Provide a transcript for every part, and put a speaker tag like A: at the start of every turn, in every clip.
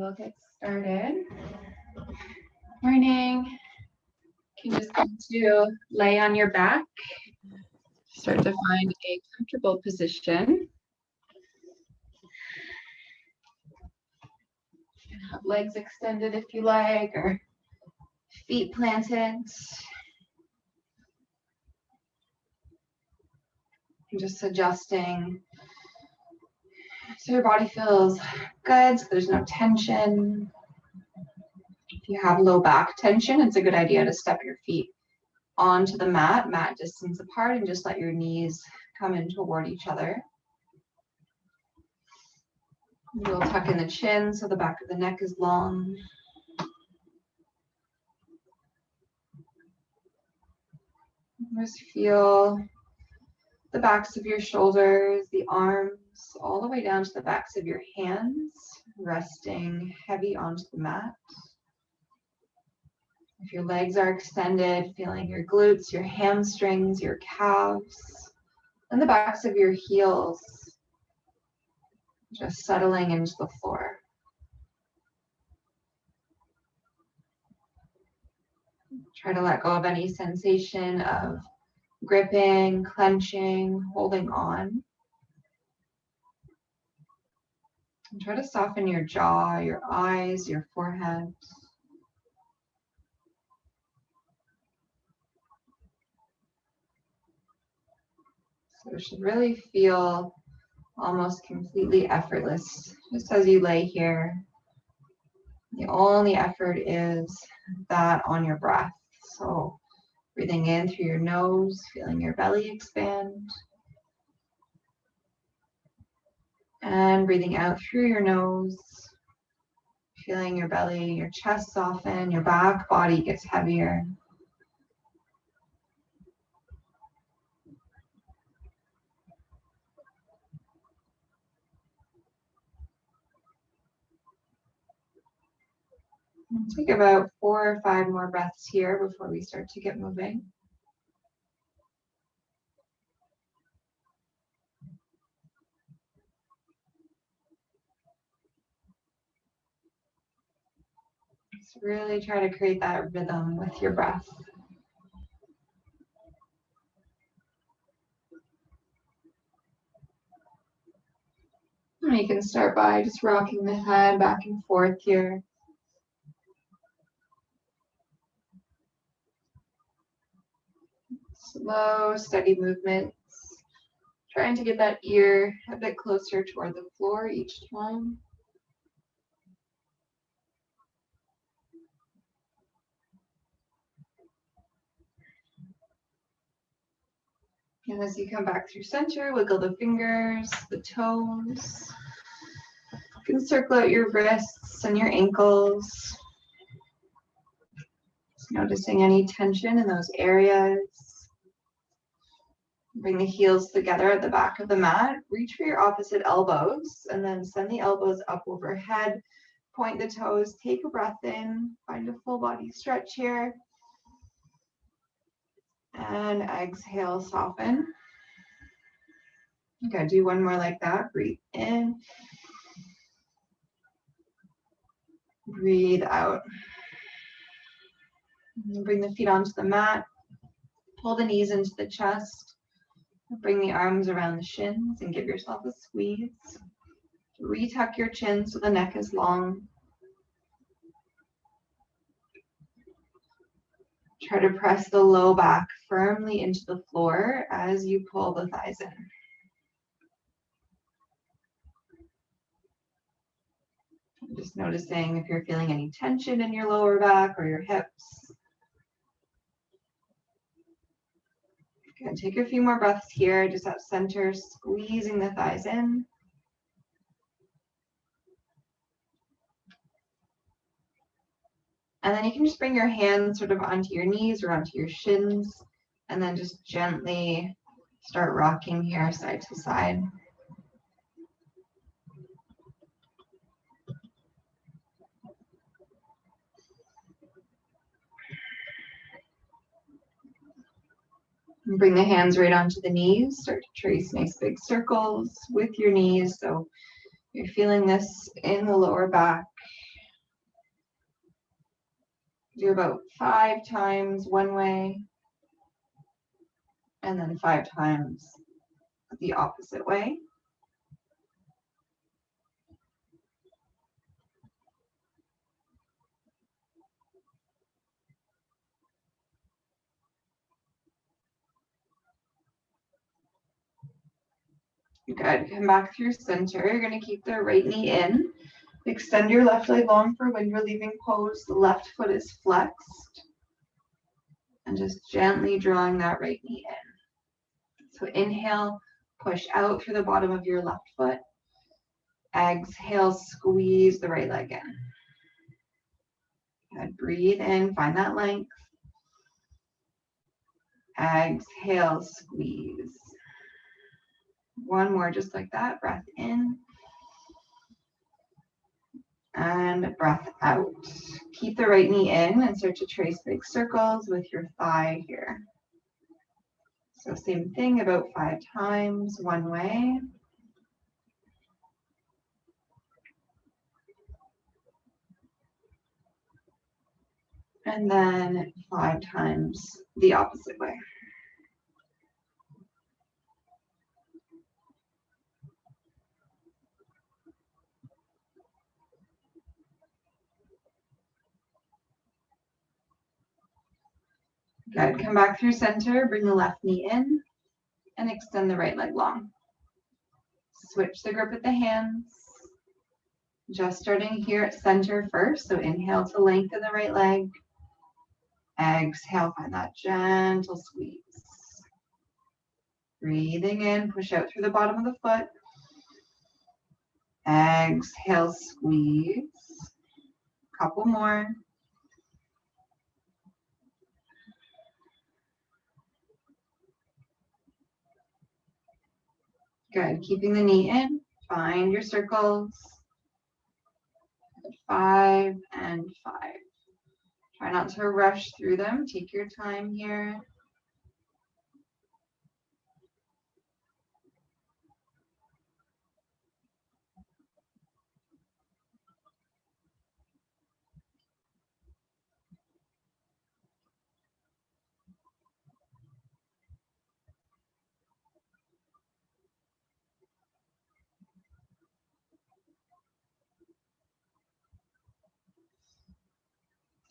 A: we'll get started. Morning. You can just come to lay on your back. Start to find a comfortable position. You can have legs extended if you like, or feet planted. And just adjusting so your body feels good, so there's no tension. If you have low back tension, it's a good idea to step your feet onto the mat distance apart, and just let your knees come in toward each other. We'll tuck in the chin so the back of the neck is long. Just feel the backs of your shoulders, the arms, all the way down to the backs of your hands, resting heavy onto the mat. If your legs are extended, feeling your glutes, your hamstrings, your calves, and the backs of your heels just settling into the floor. Try to let go of any sensation of gripping, clenching, holding on. And try to soften your jaw, your eyes, your forehead. So it should really feel almost completely effortless, just as you lay here. The only effort is that on your breath. So breathing in through your nose, feeling your belly expand. And breathing out through your nose, feeling your belly, your chest soften, your back body gets heavier. Take about 4 or 5 more breaths here before we start to get moving. Just really try to create that rhythm with your breath. And you can start by just rocking the head back and forth here. Slow, steady movements. Trying to get that ear a bit closer toward the floor each time. And as you come back through center, wiggle the fingers, the toes. You can circle out your wrists and your ankles. Just noticing any tension in those areas. Bring the heels together at the back of the mat. Reach for your opposite elbows and then send the elbows up overhead. Point the toes, take a breath in, find a full body stretch here. And exhale, soften. Okay, do one more like that. Breathe in. Breathe out. And bring the feet onto the mat. Pull the knees into the chest. Bring the arms around the shins and give yourself a squeeze. Retuck your chin so the neck is long. Try to press the low back firmly into the floor as you pull the thighs in. Just noticing if you're feeling any tension in your lower back or your hips. Good. Take a few more breaths here, just at center, squeezing the thighs in. And then you can just bring your hands sort of onto your knees or onto your shins, and then just gently start rocking here side to side. And bring the hands right onto the knees. Start to trace nice big circles with your knees. So you're feeling this in the lower back. Do about 5 times one way, and then 5 times the opposite way. Good. Come back through center. You're going to keep the right knee in. Extend your left leg long for wind relieving pose. The left foot is flexed. And just gently drawing that right knee in. So inhale, push out through the bottom of your left foot. Exhale, squeeze the right leg in. Good. Breathe in, find that length. Exhale, squeeze. One more just like that. Breath in. And breath out. Keep the right knee in and start to trace big circles with your thigh here. So same thing, about 5 times one way. And then 5 times the opposite way. Good. Come back through center, bring the left knee in, and extend the right leg long. Switch the grip with the hands. Just starting here at center first, so inhale to lengthen the right leg. Exhale, find that gentle squeeze. Breathing in, push out through the bottom of the foot. Exhale, squeeze. Couple more. Good. Keeping the knee in. Find your circles. 5 and 5. Try not to rush through them. Take your time here.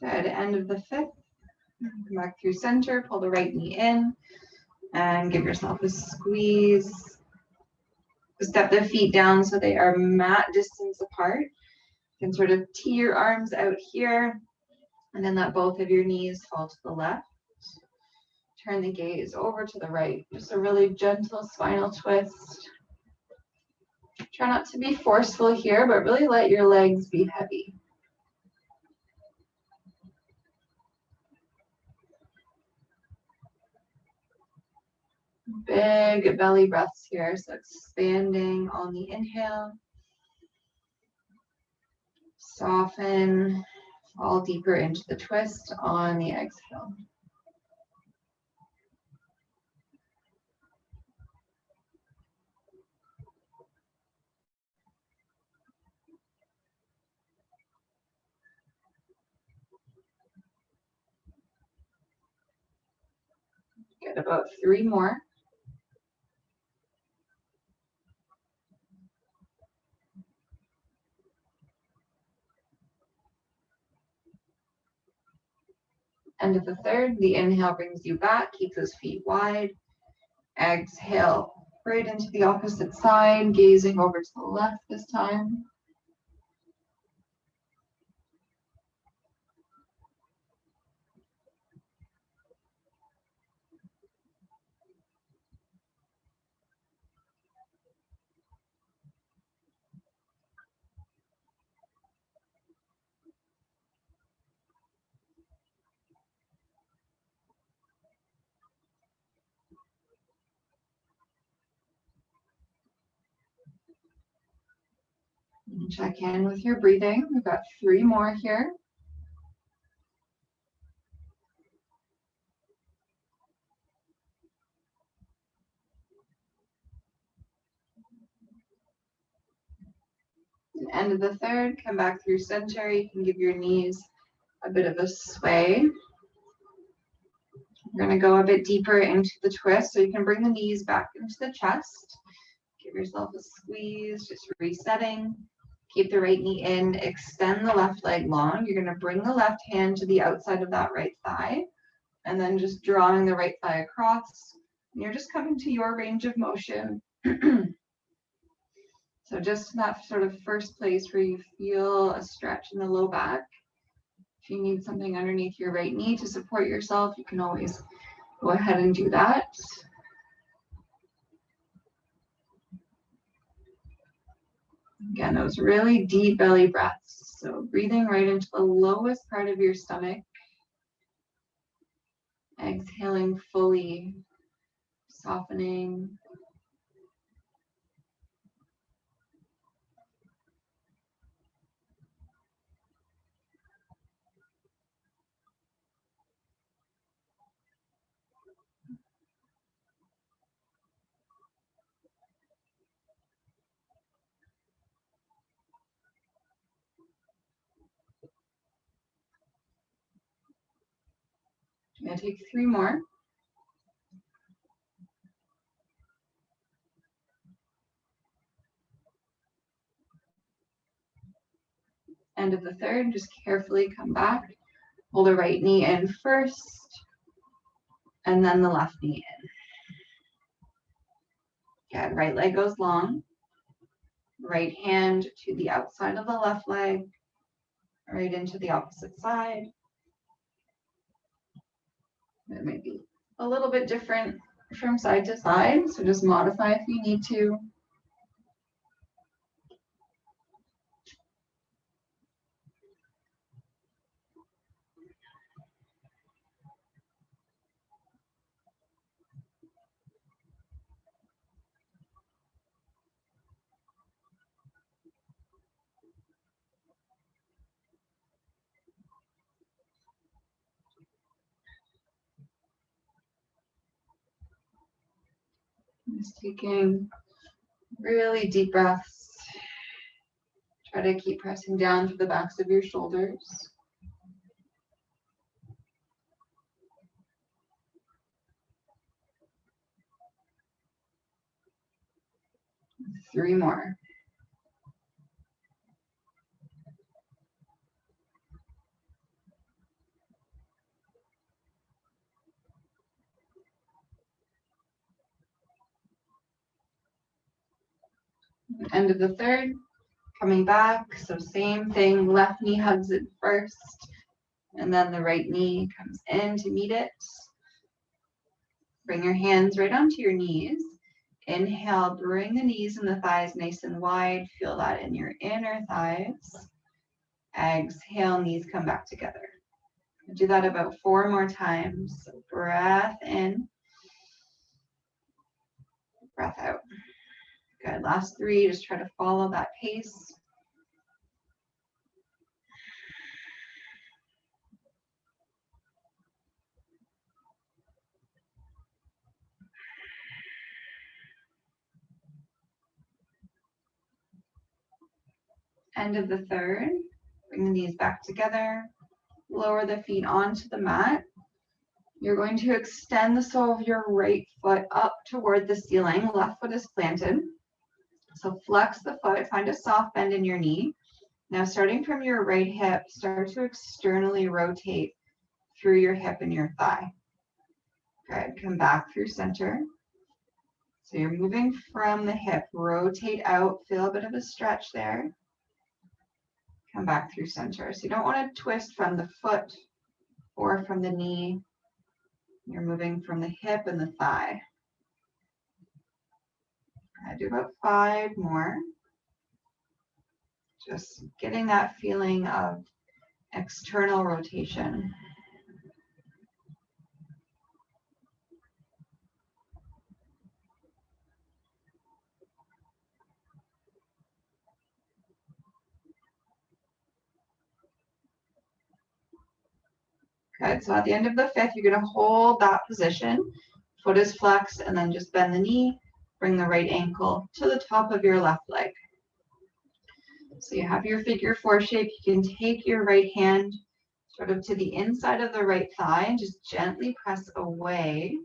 A: Good. End of the 5th. Come back through center. Pull the right knee in. And give yourself a squeeze. Step the feet down so they are mat distance apart. You can sort of tee your arms out here. And then let both of your knees fall to the left. Turn the gaze over to the right. Just a really gentle spinal twist. Try not to be forceful here, but really let your legs be heavy. Big belly breaths here, so expanding on the inhale. Soften, fall deeper into the twist on the exhale. Get about 3 more. End of the 3rd. The inhale brings you back. Keep those feet wide. Exhale right into the opposite side, gazing over to the left this time. And check in with your breathing. We've got 3 more here. End of the 3rd, come back through center. You can give your knees a bit of a sway. We're going to go a bit deeper into the twist, so you can bring the knees back into the chest. Give yourself a squeeze, just resetting. Keep the right knee in, extend the left leg long. You're going to bring the left hand to the outside of that right thigh, and then just drawing the right thigh across. And you're just coming to your range of motion. So just that sort of first place where you feel a stretch in the low back. If you need something underneath your right knee to support yourself, you can always go ahead and do that. Again, those really deep belly breaths. So breathing right into the lowest part of your stomach. Exhaling fully, softening. I'm going to take 3 more. End of the third, just carefully come back. Hold the right knee in first, and then the left knee in. Good, right leg goes long. Right hand to the outside of the left leg, right into the opposite side. It may be a little bit different from side to side, so just modify if you need to. Just taking really deep breaths. Try to keep pressing down through the backs of your shoulders. 3 more. End of the third, coming back, so same thing, left knee hugs it first, and then the right knee comes in to meet it. Bring your hands right onto your knees. Inhale, bring the knees and the thighs nice and wide. Feel that in your inner thighs. Exhale, knees come back together. Do that about 4 more times. So breath in, breath out. Good, last 3, just try to follow that pace. End of the third, bring the knees back together. Lower the feet onto the mat. You're going to extend the sole of your right foot up toward the ceiling. Left foot is planted. So flex the foot, find a soft bend in your knee. Now starting from your right hip, start to externally rotate through your hip and your thigh. Good, come back through center. So you're moving from the hip, rotate out, feel a bit of a stretch there. Come back through center. So you don't want to twist from the foot or from the knee. You're moving from the hip and the thigh. I do about 5 more. Just getting that feeling of external rotation. Good, so at the end of the 5th, you're going to hold that position. Foot is flexed, and then just bend the knee. Bring the right ankle to the top of your left leg. So you have your figure 4 shape. You can take your right hand sort of to the inside of the right thigh and just gently press away.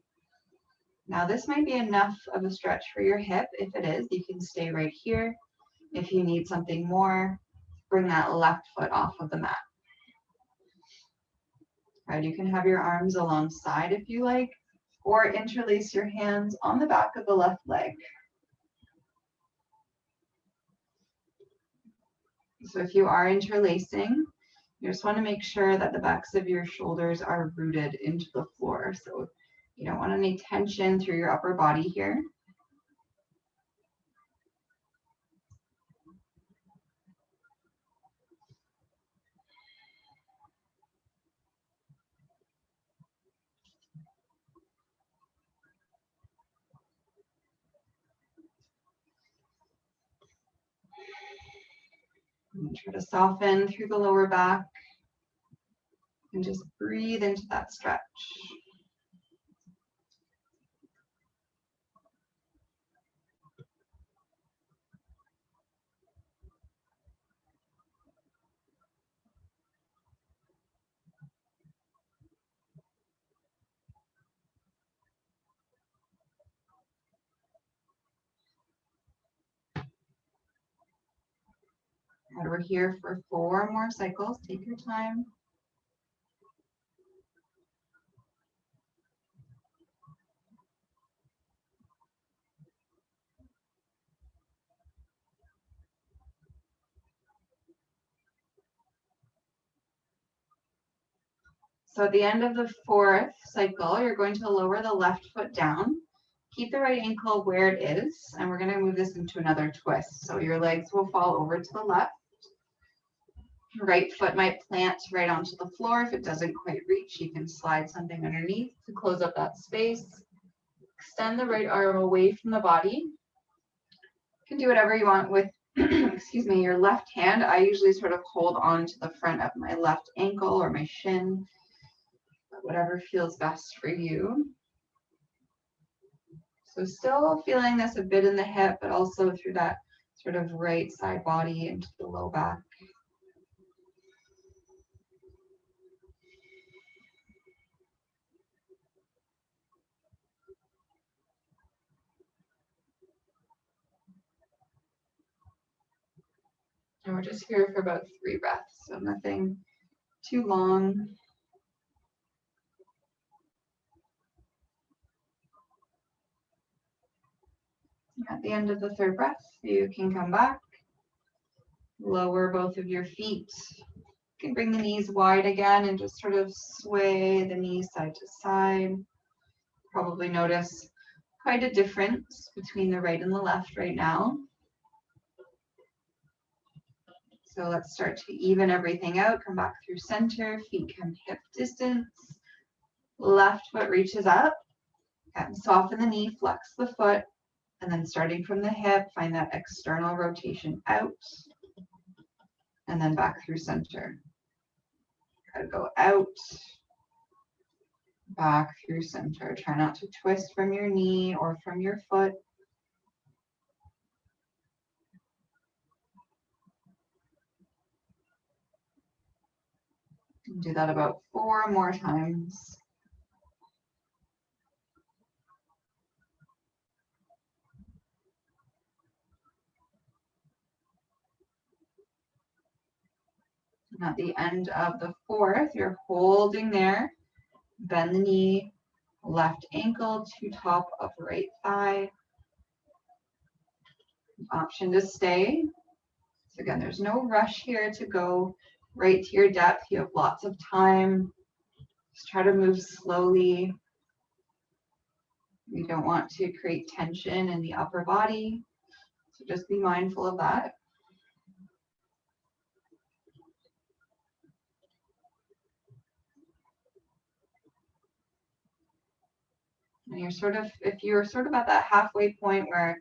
A: Now this might be enough of a stretch for your hip. If it is, you can stay right here. If you need something more, bring that left foot off of the mat. Right, you can have your arms alongside if you like, or interlace your hands on the back of the left leg. So if you are interlacing, you just want to make sure that the backs of your shoulders are rooted into the floor. So you don't want any tension through your upper body here. And try to soften through the lower back and just breathe into that stretch. And we're here for 4 more cycles. Take your time. So at the end of the 4th cycle, you're going to lower the left foot down. Keep the right ankle where it is, and we're going to move this into another twist. So your legs will fall over to the left. Right foot might plant right onto the floor. If it doesn't quite reach, you can slide something underneath to close up that space. Extend the right arm away from the body. You can do whatever you want with excuse me, your left hand. I usually sort of hold on to the front of my left ankle or my shin, whatever feels best for you. So still feeling this a bit in the hip, but also through that sort of right side body into the low back. And we're just here for about 3 breaths, so nothing too long. At the end of the 3rd breath, you can come back, lower both of your feet. You can bring the knees wide again and just sort of sway the knees side to side. Probably notice quite a difference between the right and the left right now. So let's start to even everything out. Come back through center, feet come hip distance. Left foot reaches up. And soften the knee, flex the foot. And then starting from the hip, find that external rotation out. And then back through center. Try to go out. Back through center. Try not to twist from your knee or from your foot. Do that about 4 more times. And at the end of the 4th, you're holding there. Bend the knee, left ankle to top of right thigh. Option to stay. So again, there's no rush here to go right to your depth. You have lots of time. Just try to move slowly. You don't want to create tension in the upper body. So just be mindful of that. And you're sort of, if you're sort of at that halfway point where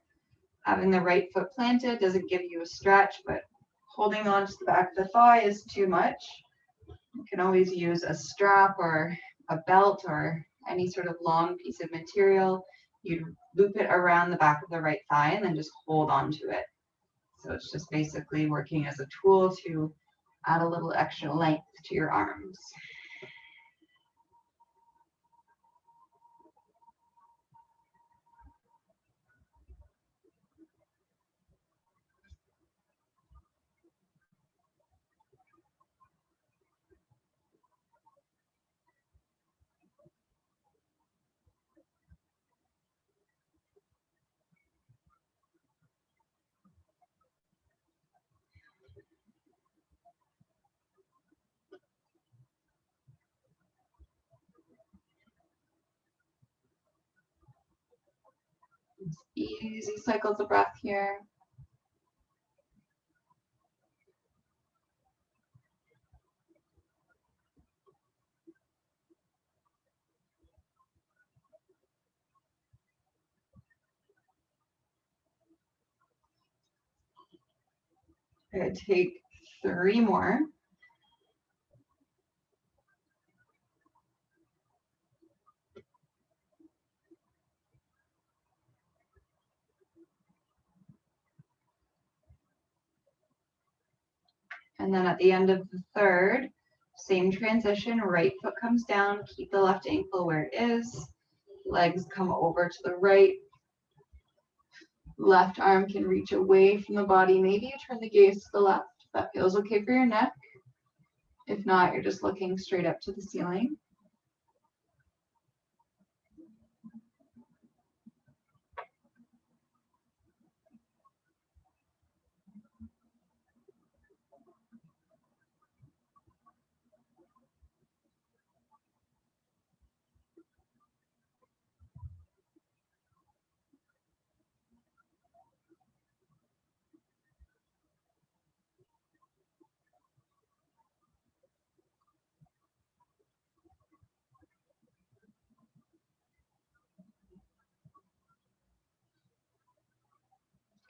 A: having the right foot planted doesn't give you a stretch, but holding on to the back of the thigh is too much, you can always use a strap or a belt or any sort of long piece of material. You loop it around the back of the right thigh and then just hold on to it. So it's just basically working as a tool to Add a little extra length to your arms. Easy cycles of breath here. I'm going to take 3 more. And then at the end of the third, same transition, right foot comes down, keep the left ankle where it is, legs come over to the right, left arm can reach away from the body. Maybe you turn the gaze to the left, if that feels okay for your neck. If not, you're just looking straight up to the ceiling.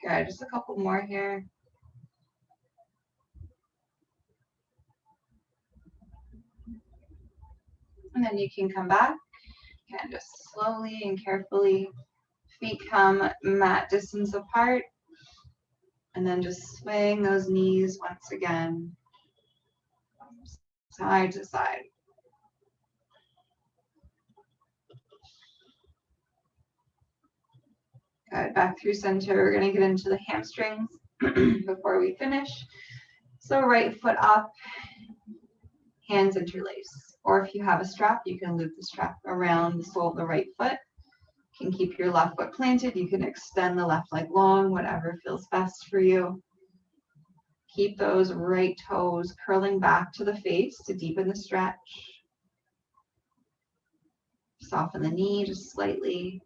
A: Good, just a couple more here. And then you can come back and just slowly and carefully, feet come mat distance apart. And then just swing those knees once again, side to side. Good, back through center. We're gonna get into the hamstrings before we finish. So right foot up, hands interlace. Or if you have a strap, you can loop the strap around the sole of the right foot. You can keep your left foot planted. You can extend the left leg long, whatever feels best for you. Keep those right toes curling back to the face to deepen the stretch. Soften the knee just slightly.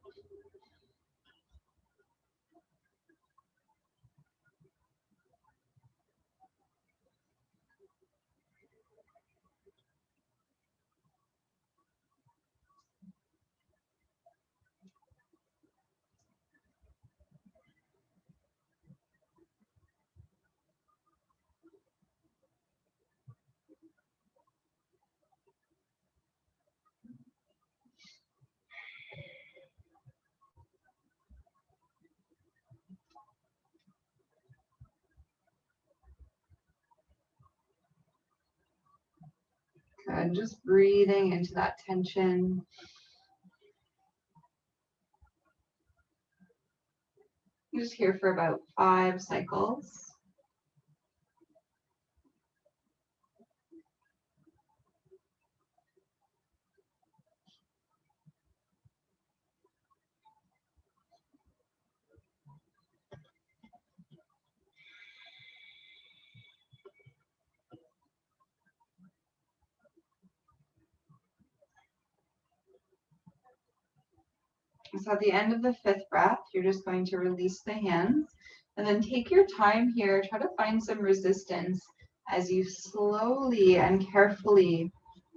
A: Good, just breathing into that tension. You're just here for about 5 cycles. So at the end of the 5th breath, you're just going to release the hands and then take your time here. Try to find some resistance as you slowly and carefully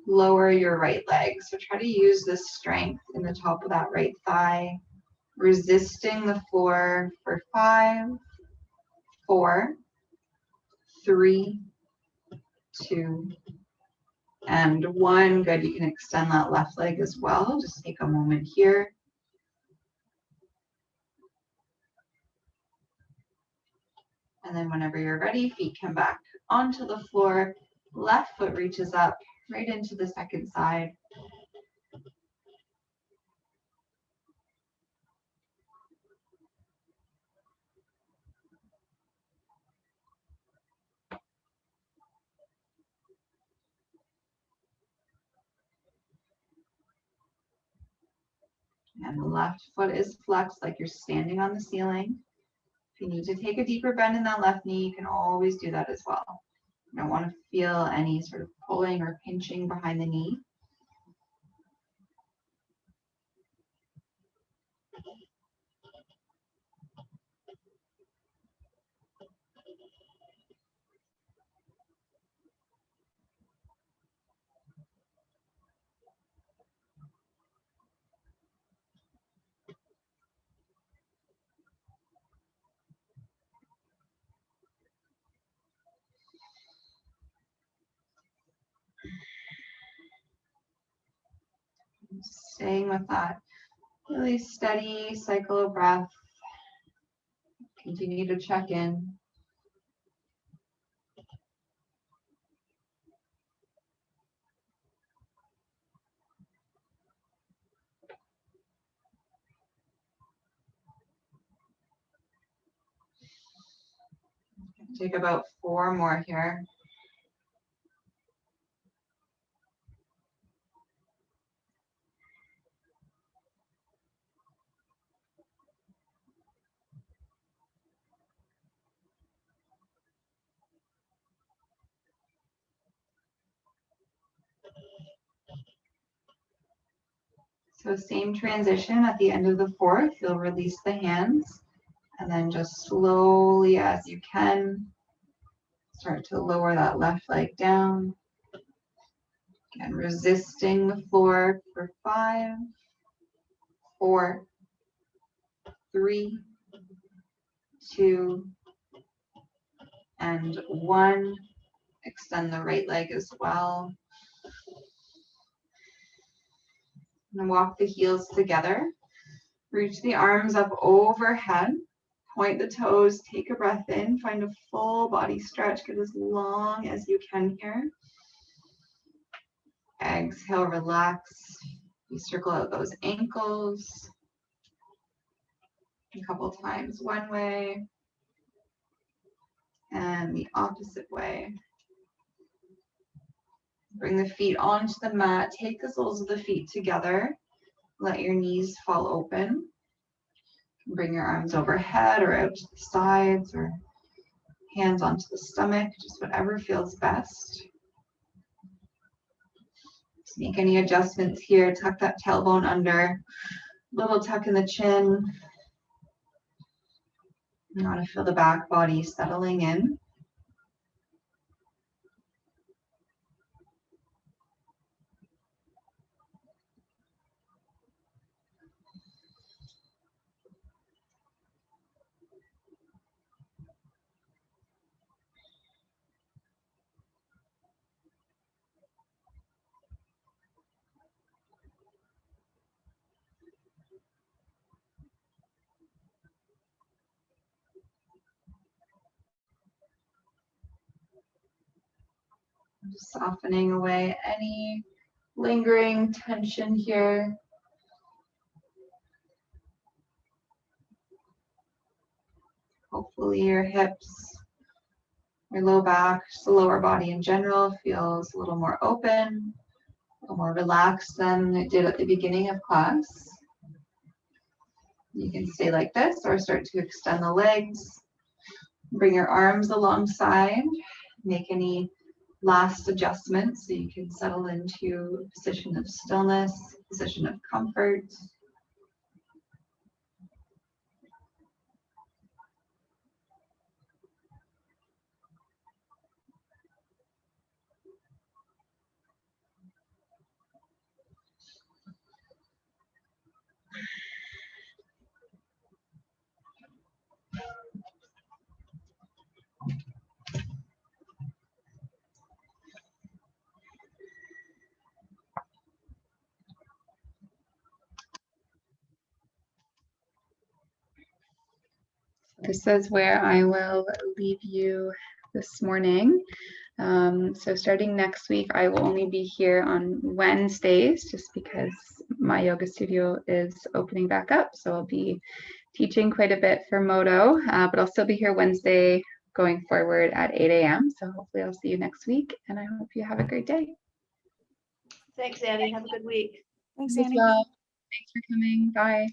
A: lower your right leg. So try to use this strength in the top of that right thigh, resisting the floor for 5, 4, 3, 2, and 1. Good, you can extend that left leg as well. Just take a moment here. And then whenever you're ready, feet come back onto the floor. Left foot reaches up right into the second side. And the left foot is flexed like you're standing on the ceiling. If you need to take a deeper bend in that left knee, you can always do that as well. You don't want to feel any sort of pulling or pinching behind the knee. Staying with that really steady cycle of breath. Continue to check in. Take about 4 more here. So same transition at the end of the 4th, you'll release the hands and then just slowly as you can, start to lower that left leg down. Again, resisting the floor for 5, 4, 3, 2, and 1. Extend the right leg as well. And walk the heels together. Reach the arms up overhead. Point the toes. Take a breath in. Find a full body stretch. Get as long as you can here. Exhale, relax. You circle out those ankles. A couple times one way and the opposite way. Bring the feet onto the mat. Take the soles of the feet together. Let your knees fall open. Bring your arms overhead or out to the sides or hands onto the stomach, just whatever feels best. Just make any adjustments here. Tuck that tailbone under. Little tuck in the chin. You want to feel the back body settling in. Just softening away any lingering tension here. Hopefully your hips, your low back, just the lower body in general feels a little more open, a little more relaxed than it did at the beginning of class. You can stay like this or start to extend the legs. Bring your arms alongside. Make any last adjustments so you can settle into a position of stillness, position of comfort.
B: this is where I will leave you this morning. So starting next week, I will only be here on Wednesdays just because my yoga studio is opening back up. So I'll be teaching quite a bit for Modo, but I'll still be here Wednesday going forward at 8 a.m. So hopefully I'll see you next week, and I hope you have a great day.
C: Thanks, Annie. Have a good week.
D: Thanks,
B: You as
D: Annie.
B: well. Thanks for coming. Bye.